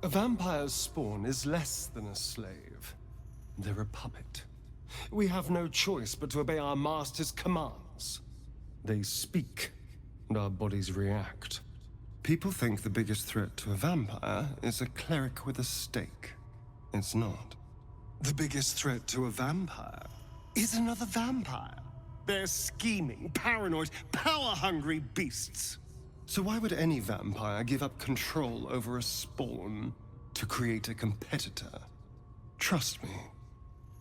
A vampire's spawn is less than a slave. They're a puppet. We have no choice but to obey our master's commands. They speak, and our bodies react. People think the biggest threat to a vampire is a cleric with a stake. It's not. The biggest threat to a vampire is another vampire. They're scheming, paranoid, power-hungry beasts. So why would any vampire give up control over a spawn to create a competitor? Trust me,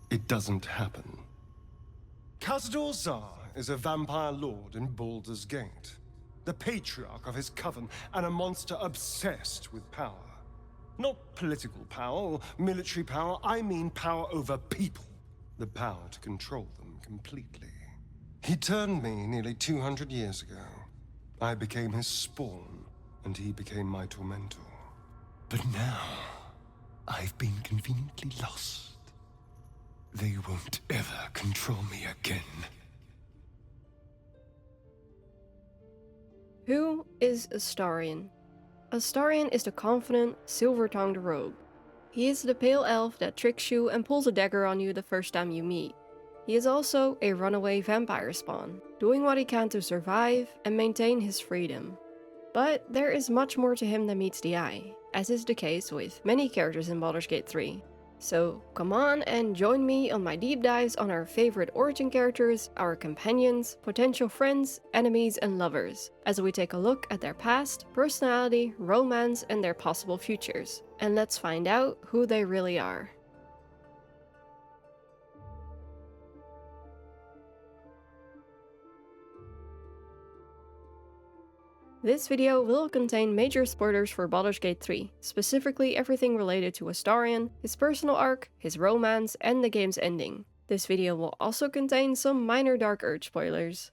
it doesn't happen. Khazad-dûr is a vampire lord in Baldur's Gate, the patriarch of his coven, and a monster obsessed with power. Not political power or military power, I mean power over people. The power to control them completely. He turned me nearly 200 years ago. I became his spawn, and he became my tormentor. But now, I've been conveniently lost. They won't ever control me again. Who is Astarion? Astarion is the confident, silver-tongued rogue. He is the pale elf that tricks you and pulls a dagger on you the first time you meet. He is also a runaway vampire spawn, doing what he can to survive and maintain his freedom. But there is much more to him than meets the eye, as is the case with many characters in Baldur's Gate 3. So come on and join me on my deep dives on our favorite origin characters, our companions, potential friends, enemies and lovers, as we take a look at their past, personality, romance and their possible futures. And let's find out who they really are. This video will contain major spoilers for Baldur's Gate 3, specifically everything related to Astarion, his personal arc, his romance, and the game's ending. This video will also contain some minor Dark Urge spoilers.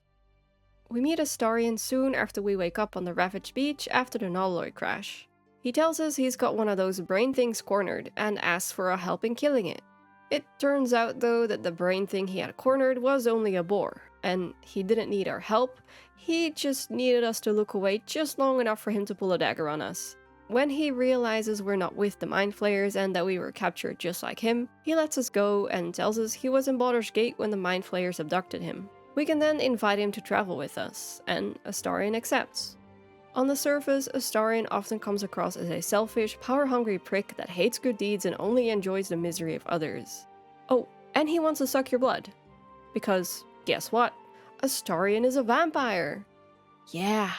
We meet Astarion soon after we wake up on the Ravaged Beach after the Nalloy crash. He tells us he's got one of those brain things cornered and asks for our help in killing it. It turns out though that the brain thing he had cornered was only a boar, and he didn't need our help, he just needed us to look away just long enough for him to pull a dagger on us. When he realizes we're not with the Mind Flayers and that we were captured just like him, he lets us go and tells us he was in Baldur's Gate when the Mind Flayers abducted him. We can then invite him to travel with us, and Astarion accepts. On the surface, Astarion often comes across as a selfish, power-hungry prick that hates good deeds and only enjoys the misery of others. Oh, and he wants to suck your blood. Because, guess what? Astarion is a vampire! Yeah,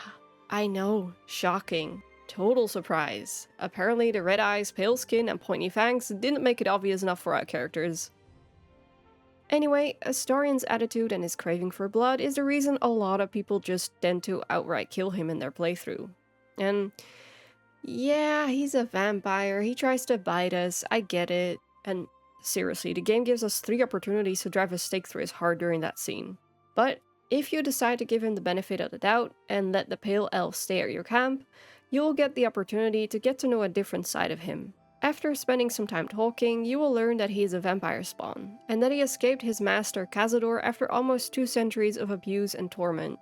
I know, shocking. Total surprise. Apparently the red eyes, pale skin, and pointy fangs didn't make it obvious enough for our characters. Anyway, Astarion's attitude and his craving for blood is the reason a lot of people just tend to outright kill him in their playthrough. And yeah, he's a vampire, he tries to bite us, I get it. And seriously, the game gives us 3 opportunities to drive a stake through his heart during that scene. But if you decide to give him the benefit of the doubt and let the pale elf stay at your camp, you'll get the opportunity to get to know a different side of him. After spending some time talking, you will learn that he is a vampire spawn, and that he escaped his master Khazad-dûr after almost 2 centuries of abuse and torment.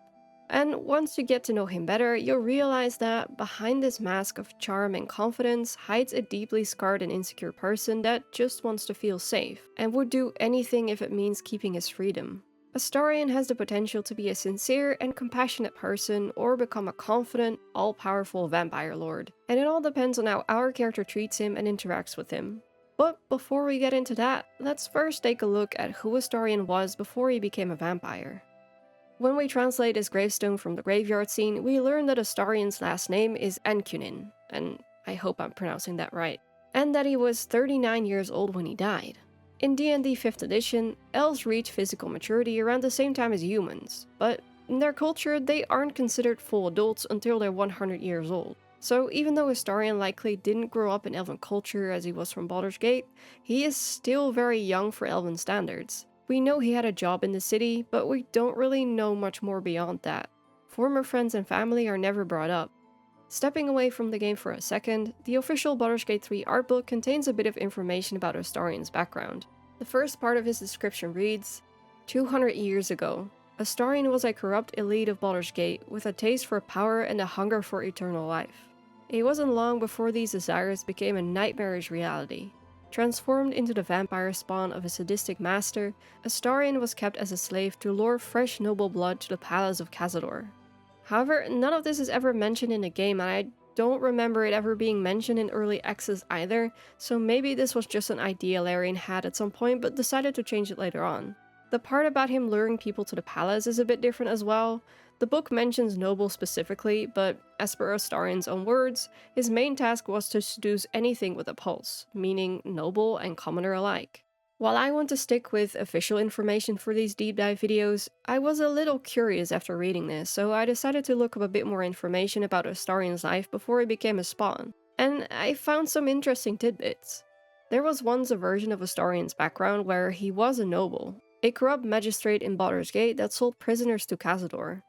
And once you get to know him better, you'll realize that behind this mask of charm and confidence hides a deeply scarred and insecure person that just wants to feel safe, and would do anything if it means keeping his freedom. Astarion has the potential to be a sincere and compassionate person or become a confident, all-powerful vampire lord, and it all depends on how our character treats him and interacts with him. But before we get into that, let's first take a look at who Astarion was before he became a vampire. When we translate his gravestone from the graveyard scene, we learn that Astarion's last name is Ancunin, and I hope I'm pronouncing that right, and that he was 39 years old when he died. In D&D 5th edition, elves reach physical maturity around the same time as humans, but in their culture they aren't considered full adults until they're 100 years old. So even though Astarion likely didn't grow up in elven culture as he was from Baldur's Gate, he is still very young for elven standards. We know he had a job in the city, but we don't really know much more beyond that. Former friends and family are never brought up. Stepping away from the game for a second, the official Baldur's Gate 3 art book contains a bit of information about Astarion's background. The first part of his description reads, 200 years ago, Astarion was a corrupt elite of Baldur's Gate with a taste for power and a hunger for eternal life. It wasn't long before these desires became a nightmarish reality. Transformed into the vampire spawn of a sadistic master, Astarion was kept as a slave to lure fresh noble blood to the palace of Cazador. However, none of this is ever mentioned in the game, and I don't remember it ever being mentioned in early access either, so maybe this was just an idea Larian had at some point but decided to change it later on. The part about him luring people to the palace is a bit different as well. The book mentions noble specifically, but as per Astarion's own words, his main task was to seduce anything with a pulse, meaning noble and commoner alike. While I want to stick with official information for these deep dive videos, I was a little curious after reading this, so I decided to look up a bit more information about Astarion's life before he became a spawn, and I found some interesting tidbits. There was once a version of Astarion's background where he was a noble, a corrupt magistrate in Baldur's Gate that sold prisoners to Cazador.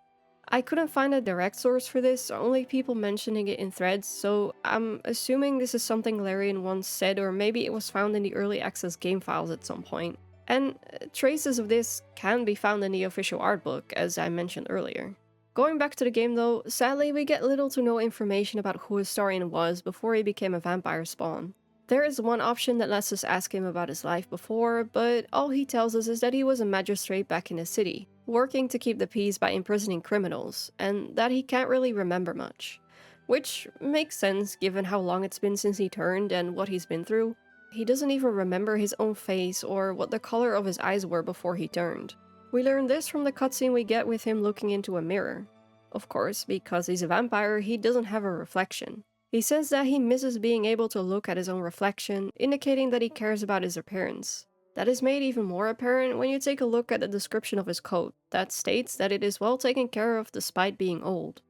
I couldn't find a direct source for this, only people mentioning it in threads, so I'm assuming this is something Larian once said, or maybe it was found in the early access game files at some point. And traces of this can be found in the official art book, as I mentioned earlier. Going back to the game though, sadly we get little to no information about who Astarion was before he became a vampire spawn. There is one option that lets us ask him about his life before, but all he tells us is that he was a magistrate back in the city, working to keep the peace by imprisoning criminals, and that he can't really remember much. Which makes sense given how long it's been since he turned and what he's been through. He doesn't even remember his own face or what the color of his eyes were before he turned. We learn this from the cutscene we get with him looking into a mirror. Of course, because he's a vampire, he doesn't have a reflection. He says that he misses being able to look at his own reflection, indicating that he cares about his appearance. That is made even more apparent when you take a look at the description of his coat, that states that it is well taken care of despite being old.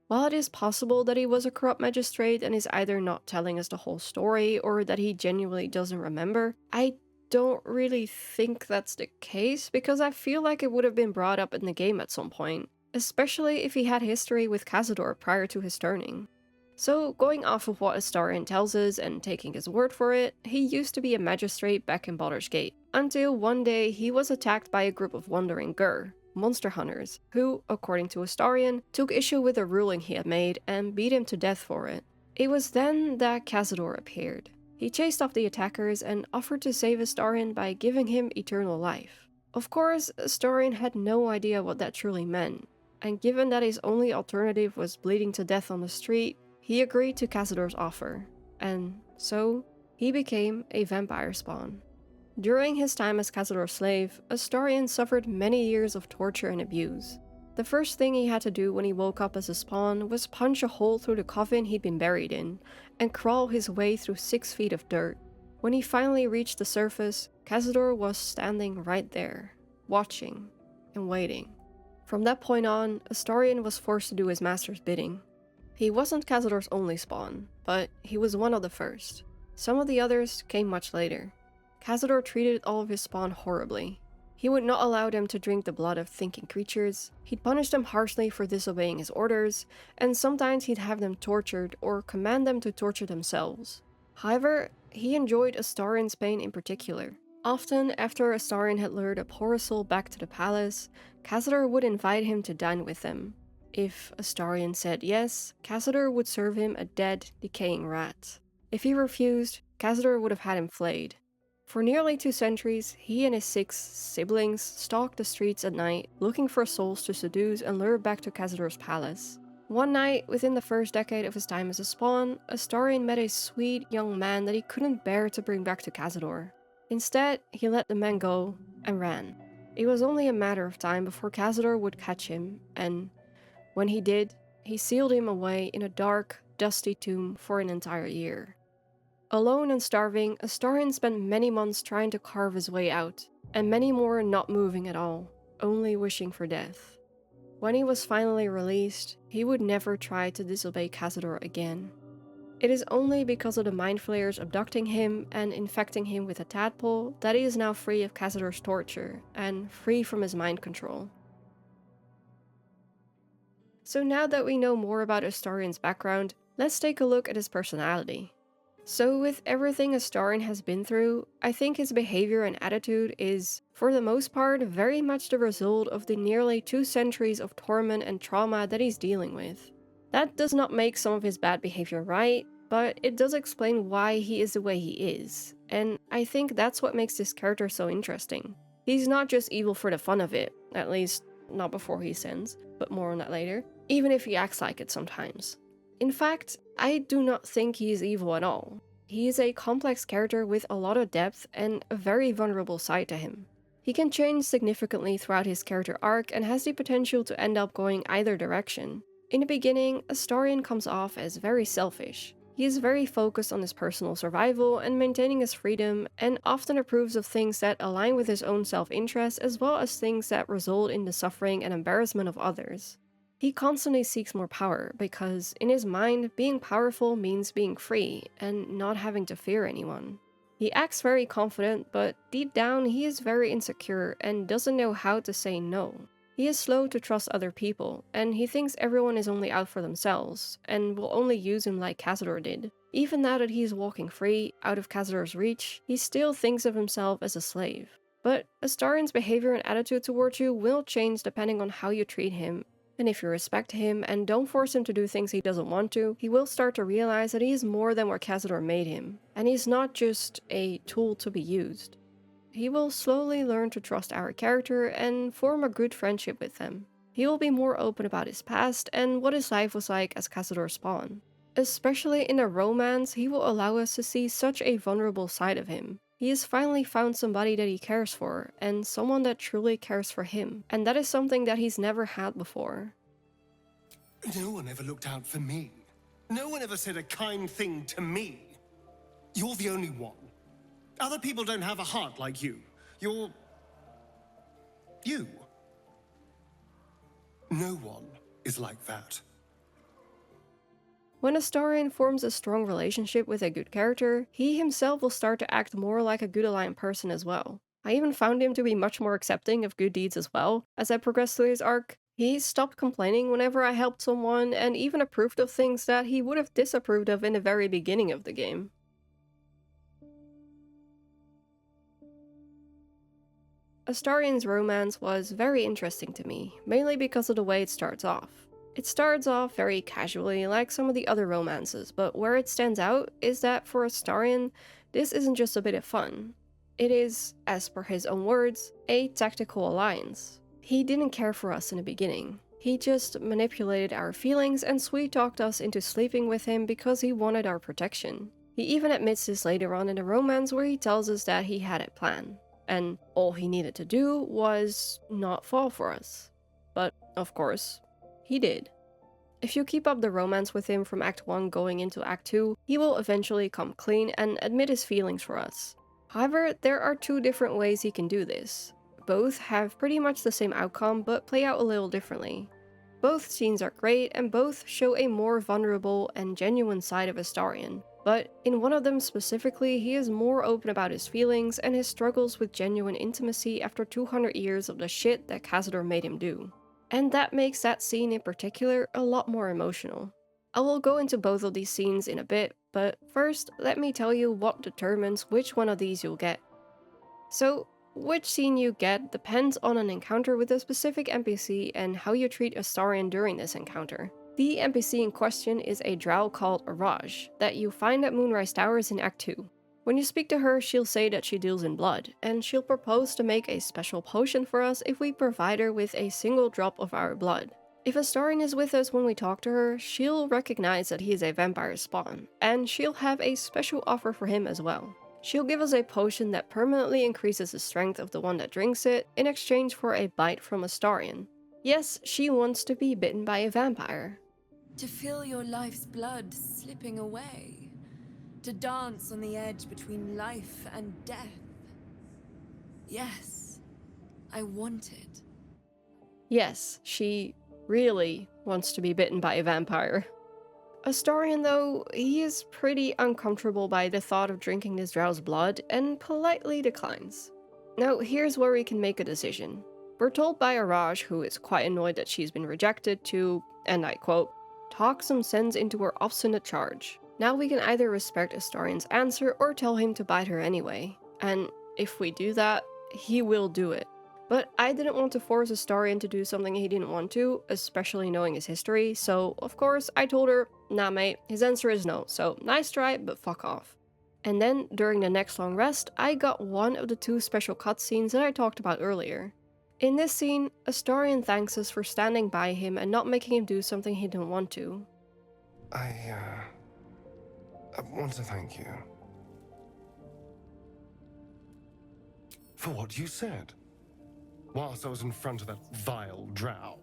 While it is possible that he was a corrupt magistrate and is either not telling us the whole story or that he genuinely doesn't remember, I don't really think that's the case because I feel like it would have been brought up in the game at some point, especially if he had history with Cazador prior to his turning. So, going off of what Astarion tells us and taking his word for it, he used to be a magistrate back in Baldur's Gate, until one day he was attacked by a group of wandering Gur, monster hunters, who, according to Astarion, took issue with a ruling he had made and beat him to death for it. It was then that Cazador appeared. He chased off the attackers and offered to save Astarion by giving him eternal life. Of course, Astarion had no idea what that truly meant, and given that his only alternative was bleeding to death on the street, he agreed to Cazador's offer, and so he became a vampire spawn. During his time as Cazador's slave, Astarion suffered many years of torture and abuse. The first thing he had to do when he woke up as a spawn was punch a hole through the coffin he'd been buried in, and crawl his way through 6 feet of dirt. When he finally reached the surface, Cazador was standing right there, watching and waiting. From that point on, Astarion was forced to do his master's bidding. He wasn't Cazador's only spawn, but he was one of the first. Some of the others came much later. Cazador treated all of his spawn horribly. He would not allow them to drink the blood of thinking creatures, he'd punish them harshly for disobeying his orders, and sometimes he'd have them tortured or command them to torture themselves. However, he enjoyed Astarion's pain in particular. Often, after Astarion had lured a poor soul back to the palace, Cazador would invite him to dine with them. If Astarion said yes, Cazador would serve him a dead, decaying rat. If he refused, Cazador would have had him flayed. For nearly 2 centuries, he and his 6 siblings stalked the streets at night, looking for souls to seduce and lure back to Cazador's palace. One night, within the first decade of his time as a spawn, Astarion met a sweet young man that he couldn't bear to bring back to Cazador. Instead, he let the man go and ran. It was only a matter of time before Cazador would catch him, and when he did, he sealed him away in a dark, dusty tomb for an entire year. Alone and starving, Astarion spent many months trying to carve his way out, and many more not moving at all, only wishing for death. When he was finally released, he would never try to disobey Cazador again. It is only because of the Mind Flayers abducting him and infecting him with a tadpole that he is now free of Cazador's torture, and free from his mind control. So now that we know more about Astarion's background, let's take a look at his personality. So with everything Astarion has been through, I think his behavior and attitude is, for the most part, very much the result of the nearly 2 centuries of torment and trauma that he's dealing with. That does not make some of his bad behavior right, but it does explain why he is the way he is, and I think that's what makes this character so interesting. He's not just evil for the fun of it, at least not before he sins, but more on that later, even if he acts like it sometimes. In fact, I do not think he is evil at all. He is a complex character with a lot of depth and a very vulnerable side to him. He can change significantly throughout his character arc and has the potential to end up going either direction. In the beginning, Astarion comes off as very selfish. He is very focused on his personal survival and maintaining his freedom, and often approves of things that align with his own self-interest as well as things that result in the suffering and embarrassment of others. He constantly seeks more power because, in his mind, being powerful means being free and not having to fear anyone. He acts very confident, but deep down he is very insecure and doesn't know how to say no. He is slow to trust other people, and he thinks everyone is only out for themselves, and will only use him like Cazador did. Even now that he is walking free, out of Cazador's reach, he still thinks of himself as a slave. But Astarion's behavior and attitude towards you will change depending on how you treat him, and if you respect him and don't force him to do things he doesn't want to, he will start to realize that he is more than what Cazador made him, and he's not just a tool to be used. He will slowly learn to trust our character and form a good friendship with them. He will be more open about his past and what his life was like as Cazador's spawn. Especially in a romance, he will allow us to see such a vulnerable side of him. He has finally found somebody that he cares for, and someone that truly cares for him, and that is something that he's never had before. No one ever looked out for me. No one ever said a kind thing to me. You're the only one. Other people don't have a heart like you. You're... you. No one is like that. When Astarion forms a strong relationship with a good character, he himself will start to act more like a good aligned person as well. I even found him to be much more accepting of good deeds as well, as I progressed through his arc. He stopped complaining whenever I helped someone, and even approved of things that he would have disapproved of in the very beginning of the game. Astarion's romance was very interesting to me, mainly because of the way it starts off. It starts off very casually like some of the other romances, but where it stands out is that for Astarion, this isn't just a bit of fun. It is, as per his own words, a tactical alliance. He didn't care for us in the beginning. He just manipulated our feelings and sweet-talked us into sleeping with him because he wanted our protection. He even admits this later on in the romance where he tells us that he had a plan, and all he needed to do was not fall for us. But, of course, he did. If you keep up the romance with him from Act 1 going into Act 2, he will eventually come clean and admit his feelings for us. However, there are two different ways he can do this. Both have pretty much the same outcome, but play out a little differently. Both scenes are great, and both show a more vulnerable and genuine side of Astarion. But in one of them specifically, he is more open about his feelings and his struggles with genuine intimacy after 200 years of the shit that Cazador made him do. And that makes that scene in particular a lot more emotional. I will go into both of these scenes in a bit, but first, let me tell you what determines which one of these you'll get. So, which scene you get depends on an encounter with a specific NPC and how you treat Astarion during this encounter. The NPC in question is a drow called Araj, that you find at Moonrise Towers in Act 2. When you speak to her, she'll say that she deals in blood, and she'll propose to make a special potion for us if we provide her with a single drop of our blood. If Astarion is with us when we talk to her, she'll recognize that he is a vampire spawn, and she'll have a special offer for him as well. She'll give us a potion that permanently increases the strength of the one that drinks it in exchange for a bite from Astarion. Yes, she wants to be bitten by a vampire. To feel your life's blood slipping away. To dance on the edge between life and death. Yes, I want it. Yes, she really wants to be bitten by a vampire. Astarion, though, he is pretty uncomfortable by the thought of drinking this drow's blood and politely declines. Now, here's where we can make a decision. We're told by Araj, who is quite annoyed that she's been rejected, to, and I quote, talk some sense into her obstinate charge. Now we can either respect Astarion's answer or tell him to bite her anyway. And if we do that, he will do it. But I didn't want to force Astarion to do something he didn't want to, especially knowing his history, so of course I told her, nah mate, his answer is no, so nice try, but fuck off. And then, during the next long rest, I got one of the 2 special cutscenes that I talked about earlier. In this scene, Astarion thanks us for standing by him and not making him do something he didn't want to. I want to thank you. For what you said, whilst I was in front of that vile drow.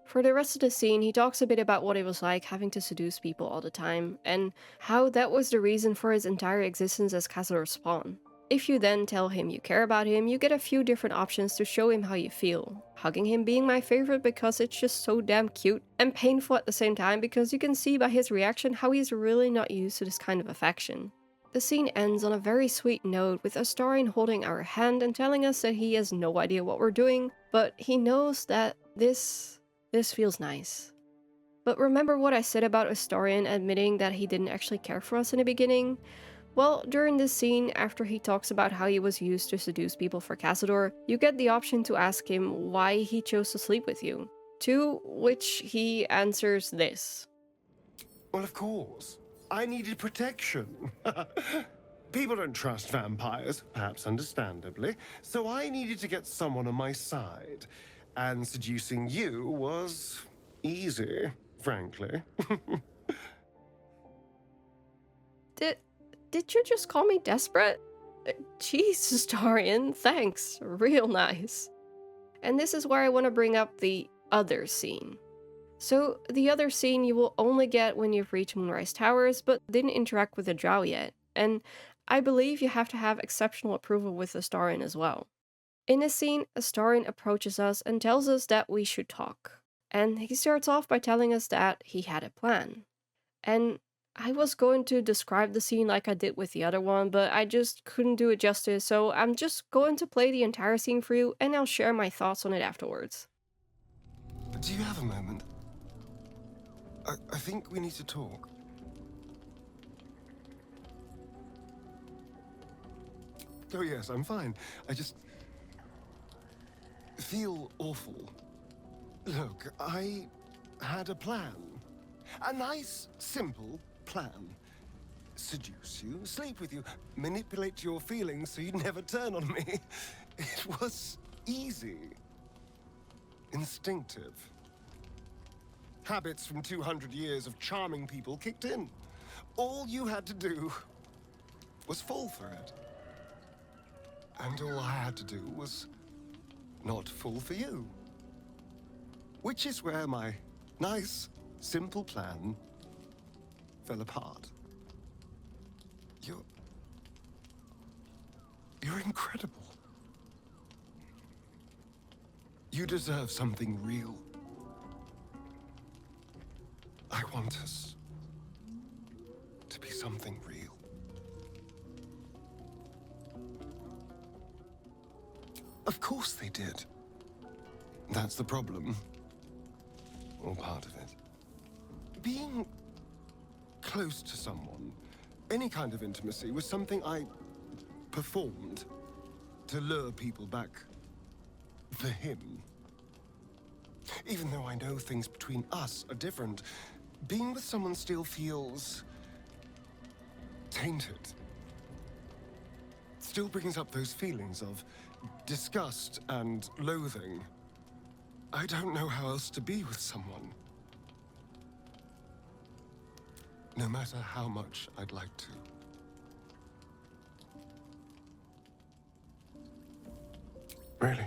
For the rest of the scene, he talks a bit about what it was like having to seduce people all the time, and how that was the reason for his entire existence as Cazador's spawn. If you then tell him you care about him, you get a few different options to show him how you feel. Hugging him being my favorite because it's just so damn cute, and painful at the same time because you can see by his reaction how he's really not used to this kind of affection. The scene ends on a very sweet note with Astarion holding our hand and telling us that he has no idea what we're doing, but he knows that this feels nice. But remember what I said about Astarion admitting that he didn't actually care for us in the beginning? Well, during this scene, after he talks about how he was used to seduce people for Cazador, you get the option to ask him why he chose to sleep with you. To which he answers this. Well, of course. I needed protection. People don't trust vampires, perhaps understandably, so I needed to get someone on my side. And seducing you was easy, frankly. Did you just call me desperate? Jeez, Astarion, thanks. Real nice. And this is where I want to bring up the other scene. So, the other scene you will only get when you've reached Moonrise Towers, but didn't interact with the drow yet. And I believe you have to have exceptional approval with Astarion as well. In this scene, Astarion approaches us and tells us that we should talk. And he starts off by telling us that he had a plan. And I was going to describe the scene like I did with the other one, but I just couldn't do it justice, so I'm just going to play the entire scene for you and I'll share my thoughts on it afterwards. Do you have a moment? I think we need to talk. Oh yes, I'm fine. I just feel awful. Look, I had a plan. A nice, simple plan. Seduce you, sleep with you, manipulate your feelings so you'd never turn on me. It was easy. Instinctive. Habits from 200 years of charming people kicked in. All you had to do was fall for it. And all I had to do was not fall for you. Which is where my nice, simple plan fell apart. You're incredible. You deserve something real. I want us to be something real. Of course they did. That's the problem. Or part of it. Being close to someone, any kind of intimacy, was something I performed to lure people back for him. Even though I know things between us are different, being with someone still feels tainted. Still brings up those feelings of disgust and loathing. I don't know how else to be with someone. No matter how much I'd like to. Really?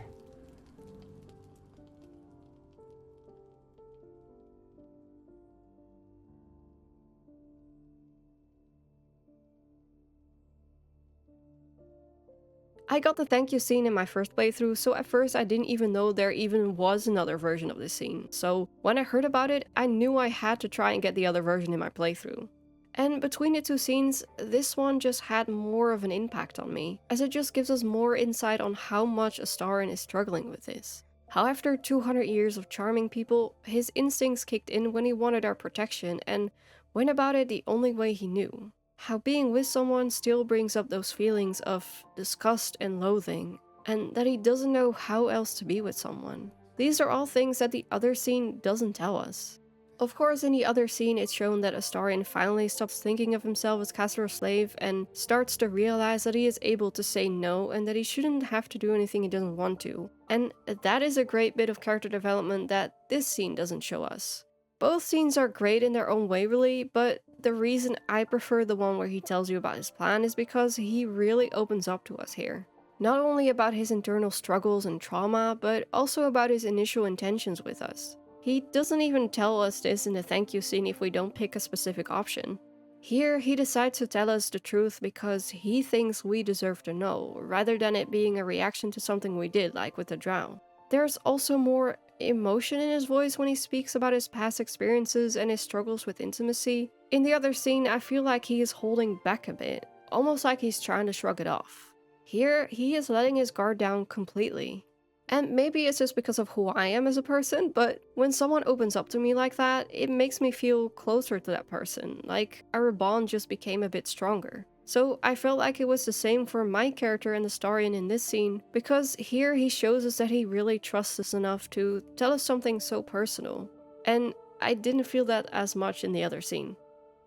I got the thank you scene in my first playthrough, so at first I didn't even know there even was another version of this scene, so when I heard about it, I knew I had to try and get the other version in my playthrough. And between the two scenes, this one just had more of an impact on me, as it just gives us more insight on how much Astarion is struggling with this. How after 200 years of charming people, his instincts kicked in when he wanted our protection and went about it the only way he knew. How being with someone still brings up those feelings of disgust and loathing, and that he doesn't know how else to be with someone. These are all things that the other scene doesn't tell us. Of course, in the other scene, it's shown that Astarion finally stops thinking of himself as Castle's slave and starts to realize that he is able to say no and that he shouldn't have to do anything he doesn't want to. And that is a great bit of character development that this scene doesn't show us. Both scenes are great in their own way, really, but the reason I prefer the one where he tells you about his plan is because he really opens up to us here. Not only about his internal struggles and trauma, but also about his initial intentions with us. He doesn't even tell us this in the thank you scene if we don't pick a specific option. Here, he decides to tell us the truth because he thinks we deserve to know, rather than it being a reaction to something we did, like with the drow. There's also more emotion in his voice when he speaks about his past experiences and his struggles with intimacy. In the other scene, I feel like he is holding back a bit, almost like he's trying to shrug it off. Here, he is letting his guard down completely. And maybe it's just because of who I am as a person, but when someone opens up to me like that, it makes me feel closer to that person, like our bond just became a bit stronger. So I felt like it was the same for my character and Astarion in this scene, because here he shows us that he really trusts us enough to tell us something so personal. And I didn't feel that as much in the other scene.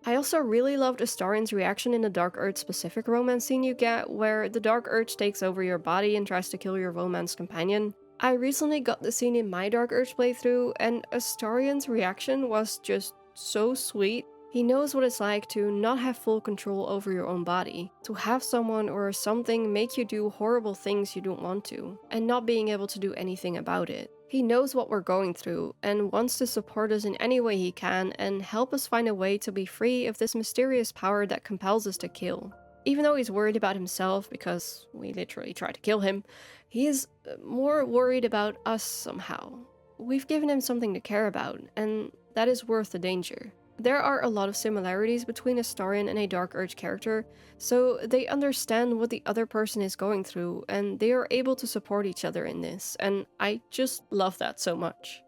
I also really loved Astarion's reaction in the Dark Urge specific romance scene you get, where the Dark Urge takes over your body and tries to kill your romance companion. I recently got the scene in my Dark Urge playthrough, and Astarion's reaction was just so sweet. He knows what it's like to not have full control over your own body, to have someone or something make you do horrible things you don't want to, and not being able to do anything about it. He knows what we're going through, and wants to support us in any way he can and help us find a way to be free of this mysterious power that compels us to kill. Even though he's worried about himself because we literally tried to kill him, he is more worried about us somehow. We've given him something to care about, and that is worth the danger. There are a lot of similarities between Astarion and a Dark Urge character, so they understand what the other person is going through, and they are able to support each other in this, and I just love that so much.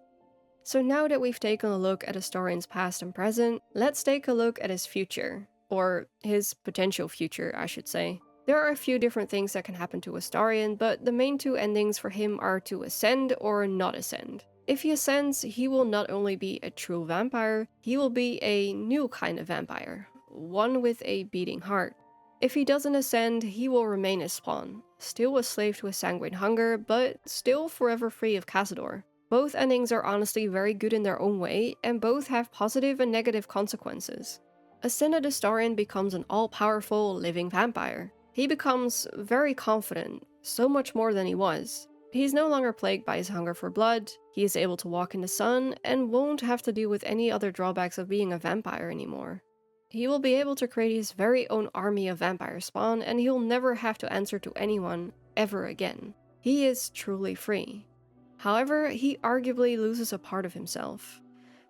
So now that we've taken a look at Astarion's past and present, let's take a look at his future. Or his potential future, I should say. There are a few different things that can happen to Astarion, but the main two endings for him are to ascend or not ascend. If he ascends, he will not only be a true vampire, he will be a new kind of vampire, one with a beating heart. If he doesn't ascend, he will remain a spawn, still a slave to a sanguine hunger, but still forever free of Cazador. Both endings are honestly very good in their own way, and both have positive and negative consequences. Ascended Astarion becomes an all-powerful, living vampire. He becomes very confident, so much more than he was. He's no longer plagued by his hunger for blood, he is able to walk in the sun, and won't have to deal with any other drawbacks of being a vampire anymore. He will be able to create his very own army of vampire spawn, and he'll never have to answer to anyone, ever again. He is truly free. However, he arguably loses a part of himself.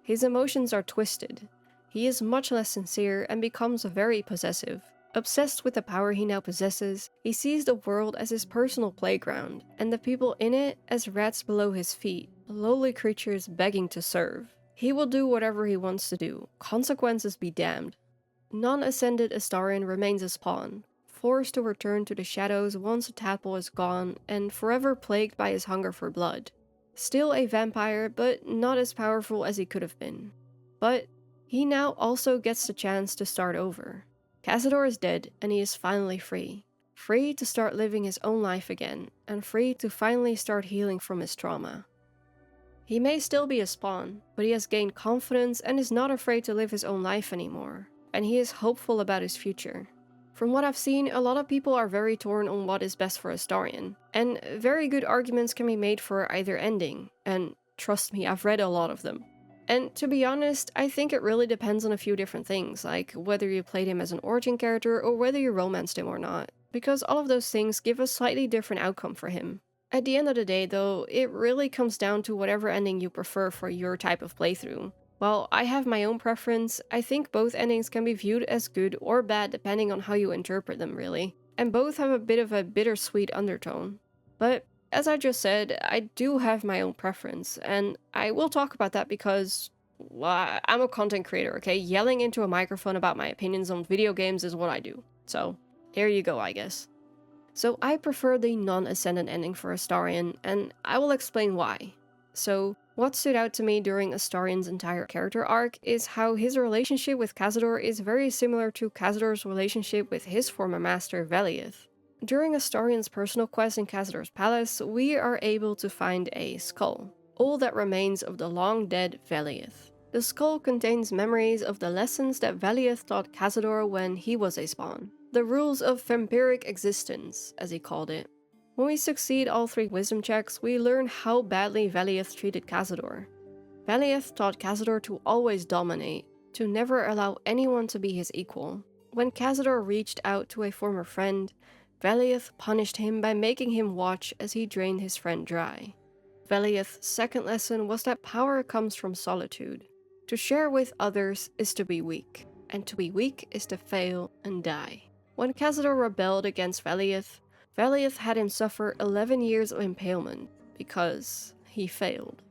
His emotions are twisted. He is much less sincere and becomes very possessive. Obsessed with the power he now possesses, he sees the world as his personal playground, and the people in it as rats below his feet, lowly creatures begging to serve. He will do whatever he wants to do, consequences be damned. Non-ascended Astarion remains a spawn, forced to return to the shadows once a tadpole is gone, and forever plagued by his hunger for blood. Still a vampire, but not as powerful as he could have been. But he now also gets the chance to start over. Cazador is dead, and he is finally free. Free to start living his own life again, and free to finally start healing from his trauma. He may still be a spawn, but he has gained confidence and is not afraid to live his own life anymore, and he is hopeful about his future. From what I've seen, a lot of people are very torn on what is best for Astarion, and very good arguments can be made for either ending, and trust me, I've read a lot of them. And to be honest, I think it really depends on a few different things, like whether you played him as an origin character or whether you romanced him or not, because all of those things give a slightly different outcome for him. At the end of the day though, it really comes down to whatever ending you prefer for your type of playthrough. While I have my own preference, I think both endings can be viewed as good or bad depending on how you interpret them really, and both have a bit of a bittersweet undertone. But as I just said, I do have my own preference, and I will talk about that because, well, I'm a content creator, okay? Yelling into a microphone about my opinions on video games is what I do. So, here you go, I guess. So I prefer the non-ascendant ending for Astarion, and I will explain why. So, what stood out to me during Astarion's entire character arc is how his relationship with Cazador is very similar to Cazador's relationship with his former master Velieth. During Astarion's personal quest in Cazador's palace, we are able to find a skull, all that remains of the long-dead Velieth. The skull contains memories of the lessons that Velieth taught Cazador when he was a spawn. The rules of vampiric existence, as he called it. When we succeed all 3 wisdom checks, we learn how badly Velieth treated Cazador. Velieth taught Cazador to always dominate, to never allow anyone to be his equal. When Cazador reached out to a former friend, Velieth punished him by making him watch as he drained his friend dry. Velieth's second lesson was that power comes from solitude. To share with others is to be weak, and to be weak is to fail and die. When Cazador rebelled against Velieth, Velieth had him suffer 11 years of impalement, because he failed.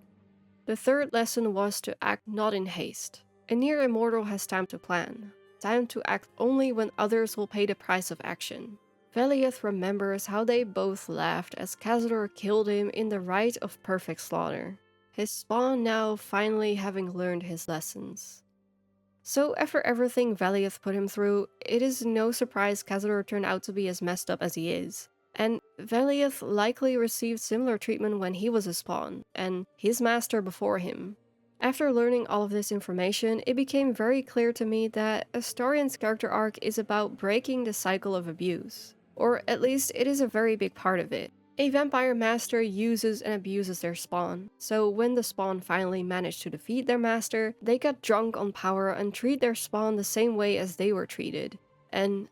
The third lesson was to act not in haste. A near immortal has time to plan, time to act only when others will pay the price of action. Velieth remembers how they both laughed as Cazador killed him in the rite of perfect slaughter, his spawn now finally having learned his lessons. So after everything Velieth put him through, it is no surprise Cazador turned out to be as messed up as he is. And Velieth likely received similar treatment when he was a spawn, and his master before him. After learning all of this information, it became very clear to me that Astarion's character arc is about breaking the cycle of abuse. Or at least it is a very big part of it. A vampire master uses and abuses their spawn, so when the spawn finally managed to defeat their master, they got drunk on power and treat their spawn the same way as they were treated. And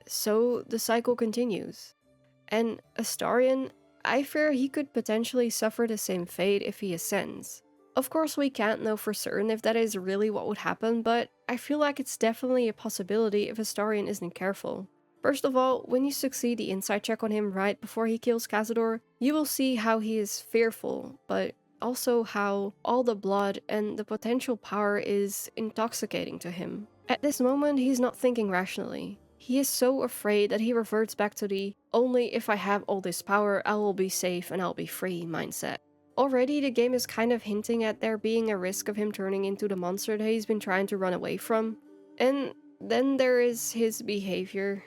so the cycle continues. And Astarion, I fear he could potentially suffer the same fate if he ascends. Of course we can't know for certain if that is really what would happen, but I feel like it's definitely a possibility if Astarion isn't careful. First of all, when you succeed the insight check on him right before he kills Cazador, you will see how he is fearful, but also how all the blood and the potential power is intoxicating to him. At this moment, he's not thinking rationally. He is so afraid that he reverts back to the "only if I have all this power, I will be safe and I'll be free" mindset. Already, the game is kind of hinting at there being a risk of him turning into the monster that he's been trying to run away from. And then there is his behavior.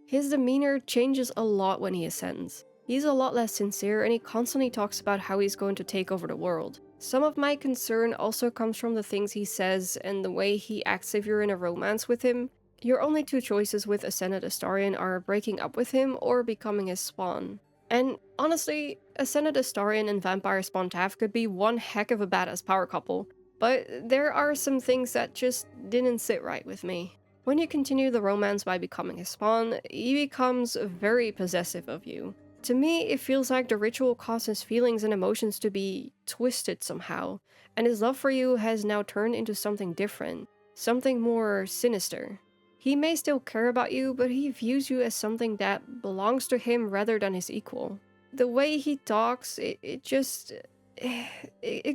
His demeanor changes a lot when he ascends. He's a lot less sincere and he constantly talks about how he's going to take over the world. Some of my concern also comes from the things he says and the way he acts if you're in a romance with him. Your only 2 choices with Ascended Astarion are breaking up with him or becoming his spawn. And honestly, Ascended Astarion and Vampire Spawn Tav could be one heck of a badass power couple, but there are some things that just didn't sit right with me. When you continue the romance by becoming his spawn, he becomes very possessive of you. To me, it feels like the ritual caused his feelings and emotions to be twisted somehow, and his love for you has now turned into something different, something more sinister. He may still care about you, but he views you as something that belongs to him rather than his equal. The way he talks, it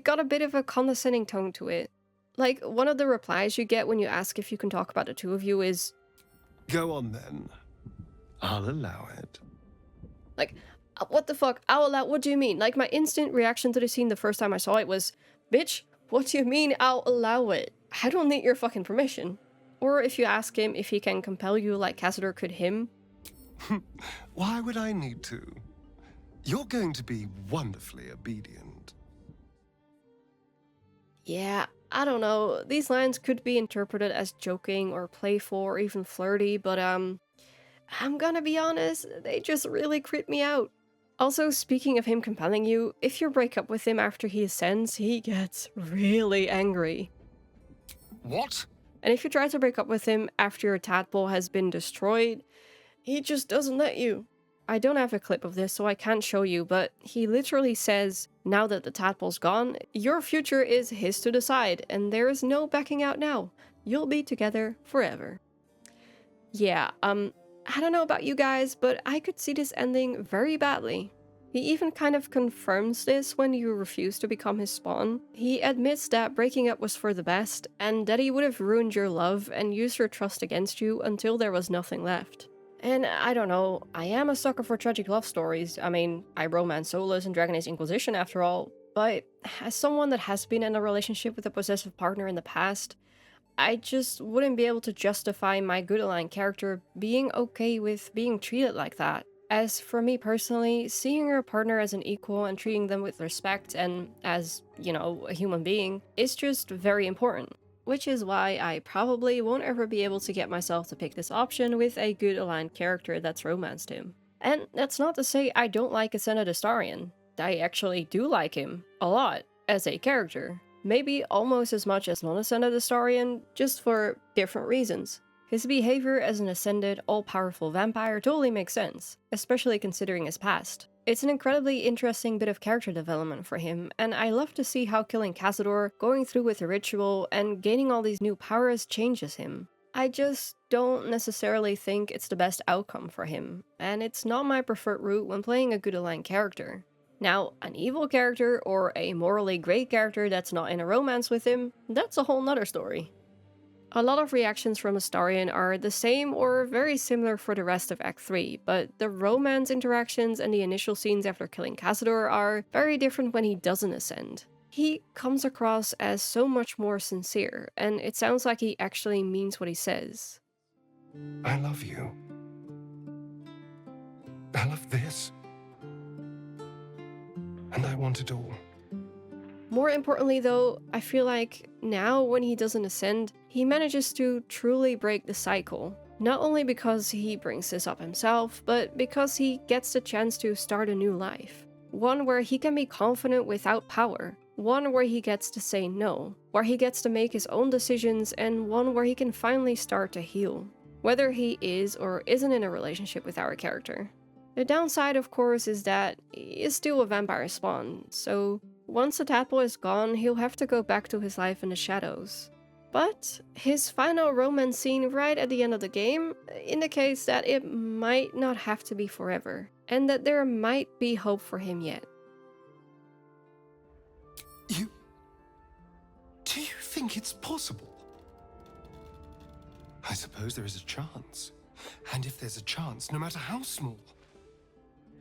got a bit of a condescending tone to it. Like, one of the replies you get when you ask if you can talk about the 2 of you is, Go on then. I'll allow it. like, what the fuck? I'll allow, what do you mean? Like, my instant reaction to the scene the first time I saw it was, bitch, what do you mean I'll allow it? I don't need your fucking permission. Or if you ask him if he can compel you like Cazador could him. Why would I need to? You're going to be wonderfully obedient. Yeah, I don't know. These lines could be interpreted as joking or playful or even flirty, but I'm gonna be honest, they just really creep me out. Also, speaking of him compelling you, if you break up with him after he ascends, he gets really angry. What? And if you try to break up with him after your tadpole has been destroyed, he just doesn't let you. I don't have a clip of this, so I can't show you, but he literally says, now that the tadpole's gone, your future is his to decide, and there is no backing out now. You'll be together forever. Yeah, I don't know about you guys, but I could see this ending very badly. He even kind of confirms this when you refuse to become his spawn. He admits that breaking up was for the best, and that he would have ruined your love and used your trust against you until there was nothing left. And I don't know, I am a sucker for tragic love stories. I mean, I romance Solus and Dragon Age Inquisition after all, but as someone that has been in a relationship with a possessive partner in the past, I just wouldn't be able to justify my good aligned character being okay with being treated like that. As for me personally, seeing your partner as an equal and treating them with respect and as, a human being is just very important. Which is why I probably won't ever be able to get myself to pick this option with a good aligned character that's romanced him. And that's not to say I don't like Ascended Astarion. I actually do like him a lot as a character. Maybe almost as much as non-Ascended Astarion, just for different reasons. His behavior as an ascended, all-powerful vampire totally makes sense, especially considering his past. It's an incredibly interesting bit of character development for him, and I love to see how killing Cazador, going through with the ritual, and gaining all these new powers changes him. I just don't necessarily think it's the best outcome for him, and it's not my preferred route when playing a good aligned character. Now, an evil character or a morally great character that's not in a romance with him, that's a whole nother story. A lot of reactions from Astarion are the same or very similar for the rest of Act 3, but the romance interactions and the initial scenes after killing Cazador are very different when he doesn't ascend. He comes across as so much more sincere, and it sounds like he actually means what he says. I love you. I love this. And I want it all. More importantly though, I feel like now when he doesn't ascend, he manages to truly break the cycle. Not only because he brings this up himself, but because he gets the chance to start a new life. One where he can be confident without power. One where he gets to say no. Where he gets to make his own decisions, and one where he can finally start to heal. Whether he is or isn't in a relationship with our character. The downside, of course, is that he is still a vampire spawn, so once the tadpole is gone, he'll have to go back to his life in the shadows. But his final romance scene right at the end of the game indicates that it might not have to be forever, and that there might be hope for him yet. Do you think it's possible? I suppose there is a chance. And if there's a chance, no matter how small,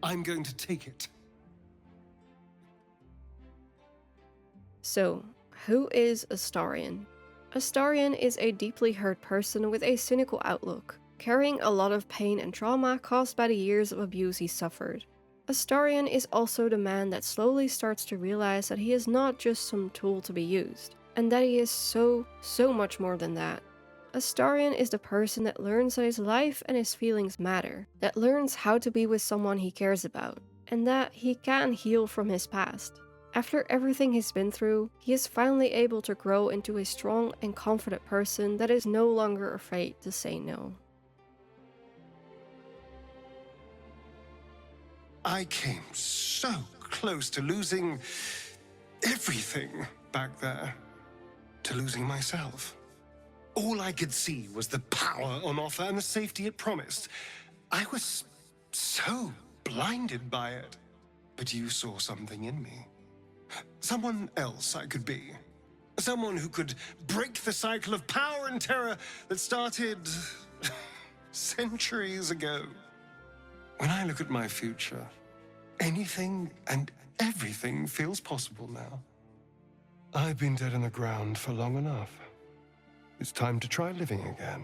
I'm going to take it. So, who is Astarion? Astarion is a deeply hurt person with a cynical outlook, carrying a lot of pain and trauma caused by the years of abuse he suffered. Astarion is also the man that slowly starts to realize that he is not just some tool to be used, and that he is so much more than that. Astarion is the person that learns that his life and his feelings matter, that learns how to be with someone he cares about, and that he can heal from his past. After everything he's been through, he is finally able to grow into a strong and confident person that is no longer afraid to say no. I came so close to losing everything back there, to losing myself. All I could see was the power on offer and the safety it promised. I was so blinded by it. But you saw something in me. Someone else I could be. Someone who could break the cycle of power and terror that started centuries ago. When I look at my future, anything and everything feels possible now. I've been dead in the ground for long enough. It's time to try living again.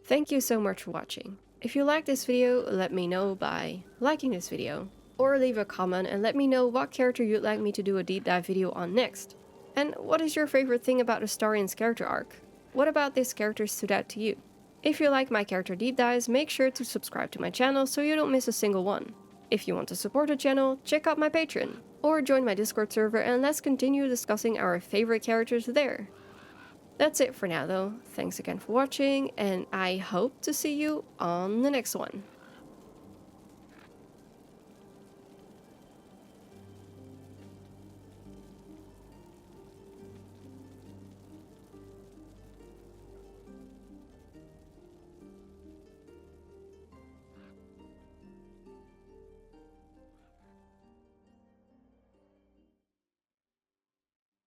Thank you so much for watching. If you liked this video, let me know by liking this video, or leave a comment and let me know what character you'd like me to do a deep dive video on next. And what is your favorite thing about Astarion's character arc? What about this character stood out to you? If you like my character deep dives, make sure to subscribe to my channel so you don't miss a single one. If you want to support the channel, check out my Patreon, or join my Discord server and let's continue discussing our favorite characters there. That's it for now though, thanks again for watching, and I hope to see you on the next one.